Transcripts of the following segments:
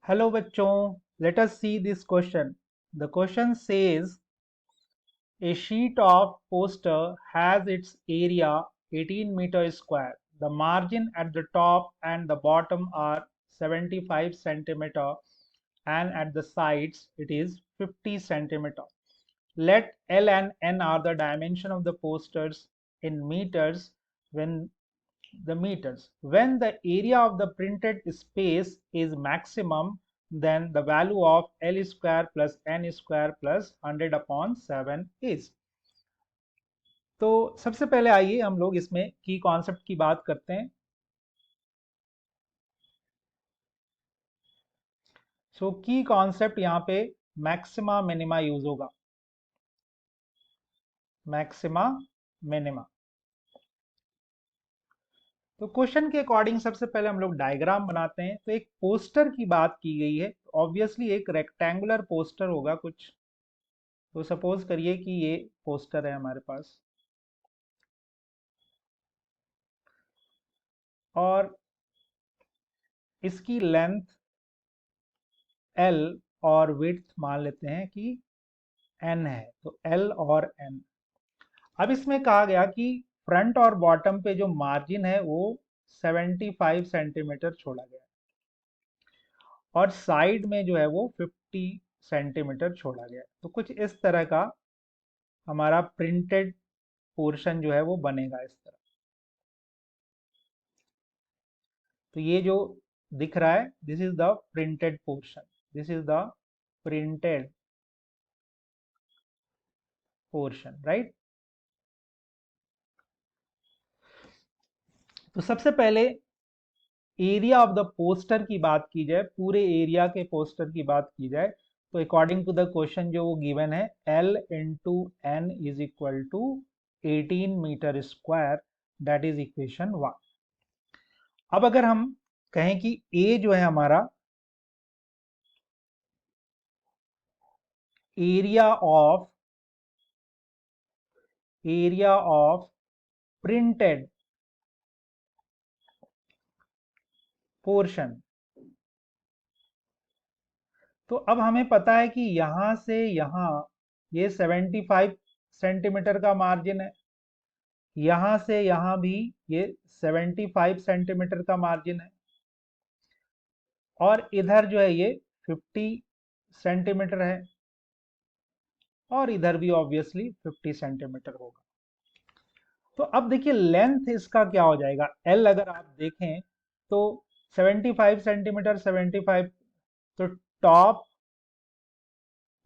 Hello बच्चों, let us see this question. The question says a sheet of poster has its area 18 meters square. The margin at the top and the bottom are 75 centimeter and at the sides it is 50 centimeter. Let L and N are the dimension of the posters in meters when when the area of the printed space is maximum, then the value of L square plus N square plus 100 upon 7 is. तो सबसे पहले आइए हम लोग इसमें की concept की बात करते हैं. सो की कॉन्सेप्ट यहाँ पे मैक्सिमा मिनिमा यूज होगा. Maxima minima. तो क्वेश्चन के अकॉर्डिंग सबसे पहले हम लोग डायग्राम बनाते हैं. तो एक पोस्टर की बात की गई है, ऑब्वियसली एक रेक्टेंगुलर पोस्टर होगा कुछ. तो सपोज करिए कि ये पोस्टर है हमारे पास और इसकी लेंथ L और विड्थ मान लेते हैं कि N है. तो L और N. अब इसमें कहा गया कि फ्रंट और बॉटम पे जो मार्जिन है वो 75 सेंटीमीटर छोड़ा गया और साइड में जो है वो 50 सेंटीमीटर छोड़ा गया. तो कुछ इस तरह का हमारा प्रिंटेड पोर्शन जो है वो बनेगा इस तरह. तो ये जो दिख रहा है, this is the printed portion. This is the printed portion, right. तो सबसे पहले एरिया ऑफ द पोस्टर की बात की जाए, पूरे एरिया के पोस्टर की बात की जाए, तो अकॉर्डिंग टू द क्वेश्चन जो वो गिवन है, L into N is equal to 18 metre square. That is equation 1. अब अगर हम कहें कि A जो है हमारा एरिया ऑफ प्रिंटेड पोर्शन, तो अब हमें पता है कि यहां से यहां ये 75 सेंटीमीटर का मार्जिन है, यहां से यहां भी ये 75 सेंटीमीटर का मार्जिन है और इधर जो है ये 50 सेंटीमीटर है और इधर भी ऑब्वियसली 50 सेंटीमीटर होगा. तो अब देखिए लेंथ इसका क्या हो जाएगा. L अगर आप देखें तो 75 सेंटीमीटर 75, तो टॉप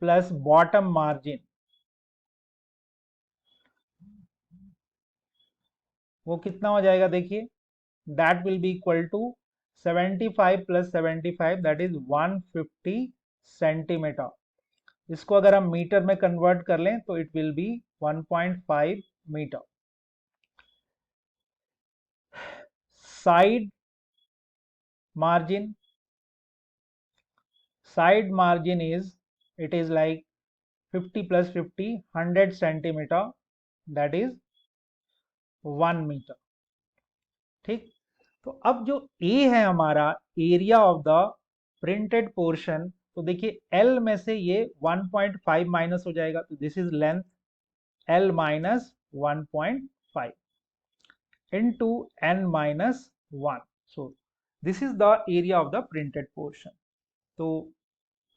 प्लस बॉटम मार्जिन वो कितना हो जाएगा. देखिए that will be equal to 75 plus 75, that is 150 centimetre. इसको अगर हम मीटर में कन्वर्ट कर लें तो it will be 1.5 metre. Side margin is, it is like 50 plus 50, 100 centimeter, that is 1 metre. ठीक. तो अब जो A है हमारा area of the printed portion, तो देखिए L में से ये 1.5 माइनस हो जाएगा, तो this is length L minus 1.5 into N minus 1. So this is the area of the printed portion. So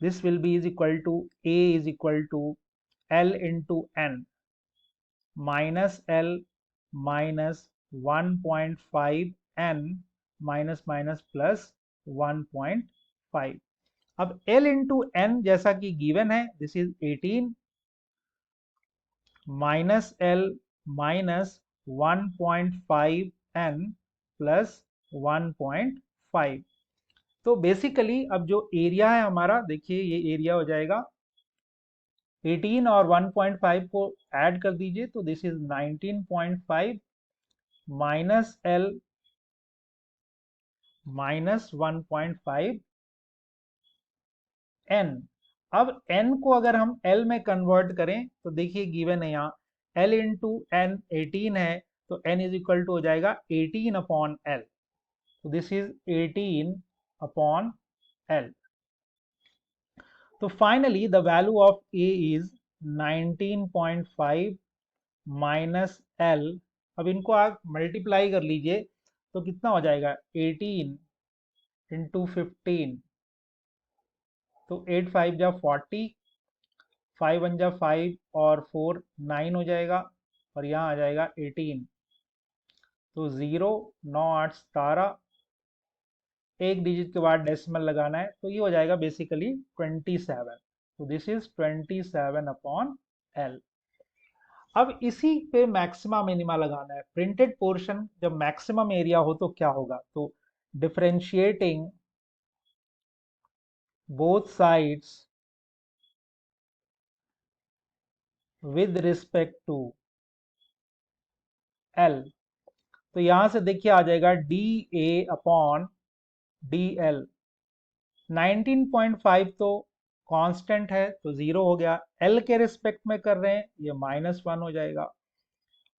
this will be is equal to A is equal to L into N minus L minus 1.5 N minus minus plus 1.5. अब L into N जैसा कि given है, this is 18 minus L minus 1.5 N plus 1.5. तो basically अब जो area है हमारा, देखिए ये एरिया हो जाएगा 18 और 1.5 को ऐड कर दीजिए, तो this is 19.5 minus L minus 1.5 N. अब N को अगर हम L में कन्वर्ट करें तो देखिए गिवन है यहाँ L इंटू N 18 है, तो N इज इक्वल टू हो जाएगा 18 अपॉन L. तो दिस इज 18 अपॉन L. तो finally the value of A is 19.5 minus L. अब इनको आप मल्टीप्लाई कर लीजिए तो कितना हो जाएगा 18 इंटू 15, तो 8 5 जा 40, 5 1 जा 5 और 4 9 हो जाएगा और यहाँ आ जाएगा 18। तो 0 9 8 17, एक डिजिट के बाद डेसिमल लगाना है तो ये हो जाएगा बेसिकली 27। तो दिस इज 27 अपॉन एल। अब इसी पे मैक्सिमा मिनिमा लगाना है। प्रिंटेड पोर्शन जब मैक्सिमम एरिया हो तो क्या होगा, तो differentiating both sides with respect to L, तो यहां से देखिए आ जाएगा D A upon D L. 19.5 तो कांस्टेंट है तो 0 हो गया, एल के रिस्पेक्ट में कर रहे हैं ये -1 हो जाएगा,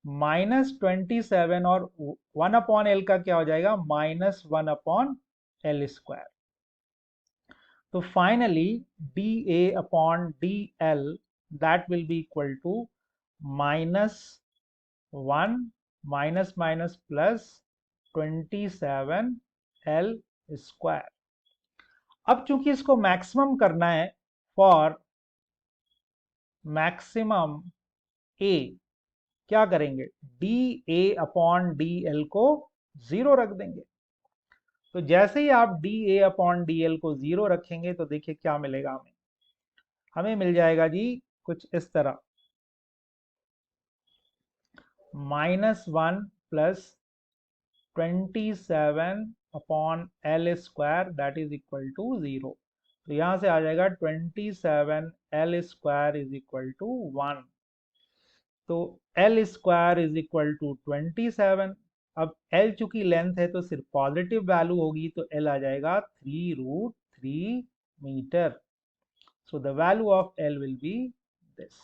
-27 और 1 अपॉन एल का क्या हो जाएगा -1 अपॉन एल स्क्वायर। तो finally D A upon D L that will be equal to -1 minus minus plus 27 L square. अब चूंकि इसको मैक्सिमम करना है, फॉर मैक्सिमम ए क्या करेंगे, D A upon D L को 0 रख देंगे। तो जैसे ही आप D A upon D L को 0 रखेंगे तो देखिए क्या मिलेगा हमें, हमें मिल जाएगा जी कुछ इस तरह, -1 plus 27 upon L square that is equal to 0। तो यहां से आ जाएगा 27 L square is equal to 1। तो L square is equal to 27। अब एल चूंकि लेंथ है तो सिर्फ पॉजिटिव वैल्यू होगी तो एल आ जाएगा 3√3 metre. So the value of L will be this.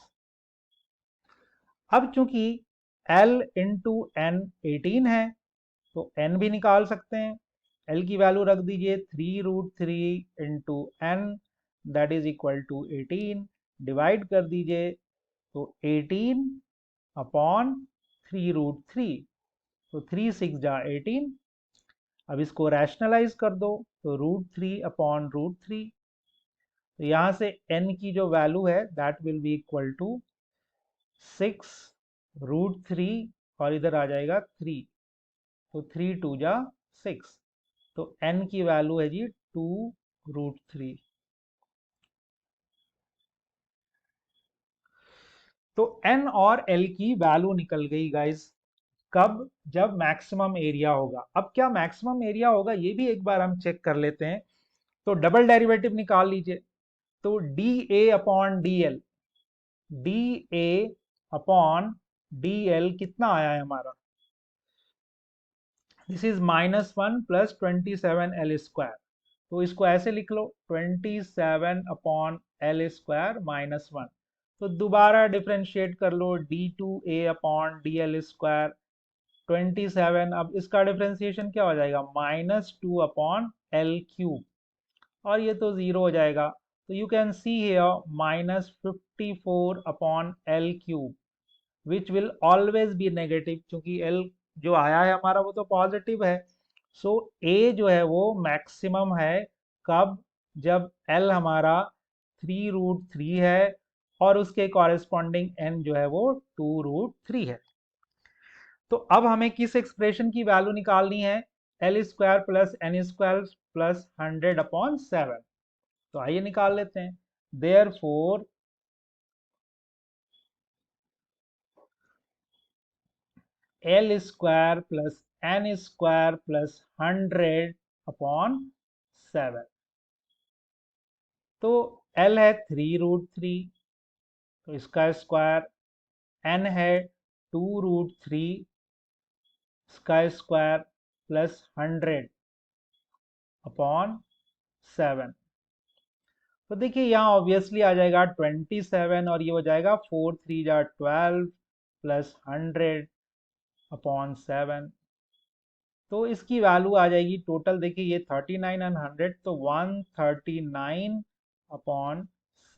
अब चूंकि एल इंटू एन 18 है तो एन भी निकाल सकते हैं। एल की वैल्यू रख दीजिए 3√3 into N that is equal to 18, divide कर दीजिए तो 18 अपॉन 3√3, तो 3 6 जा 18। अब इसको रैशनलाइज कर दो तो √3 अपॉन √3, तो यहाँ से n की जो वैल्यू है that will be equal to 6√3 और इधर आ जाएगा 3, तो 3 2 जा 6, तो n की वैल्यू है जी 2√3। तो n और l की वैल्यू निकल गई गाइस। कब, जब मैक्सिमम एरिया होगा। अब क्या मैक्सिमम एरिया होगा ये भी एक बार हम चेक कर लेते हैं। तो डबल डेरिवेटिव निकाल लीजिए, तो D A upon D L, D A upon D L कितना आया है हमारा, this is -1 plus 27 L square. तो इसको ऐसे लिख लो 27 अपॉन एल स्क्वायर -1। तो दोबारा डिफ्रेंशिएट कर लो D two A upon D L square 27। अब इसका डिफ्रेंशिएशन क्या हो जाएगा -2 अपॉन एल क्यूब, और ये तो 0 हो जाएगा। तो you can see here -54 upon L cube which will always be negative, क्योंकि एल जो आया है हमारा वो तो पॉजिटिव है। सो ए जो है वो मैक्सिमम है कब, जब एल हमारा 3√3 है और उसके कॉरेस्पॉन्डिंग एन जो है वो 2√3 है। तो अब हमें किस एक्सप्रेशन की वैल्यू निकालनी है, L square plus N square plus 100 upon 7। तो आइए निकाल लेते हैं। Therefore L square plus N square plus 100 upon 7। तो एल है 3√3, तो इसका स्क्वायर, एन है 2√3 इसका स्क्वायर प्लस 100 अपॉन 7। तो देखिए यहाँ ऑब्वियसली आ जाएगा 27 और ये हो जाएगा 4 3 जा 12 प्लस 100 अपॉन 7। तो इसकी वैल्यू आ जाएगी टोटल, देखिए ये 39 एंड 100 तो 139 upon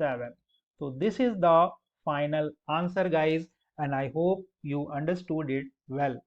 7. So this is the final answer guys, and I hope you understood it well.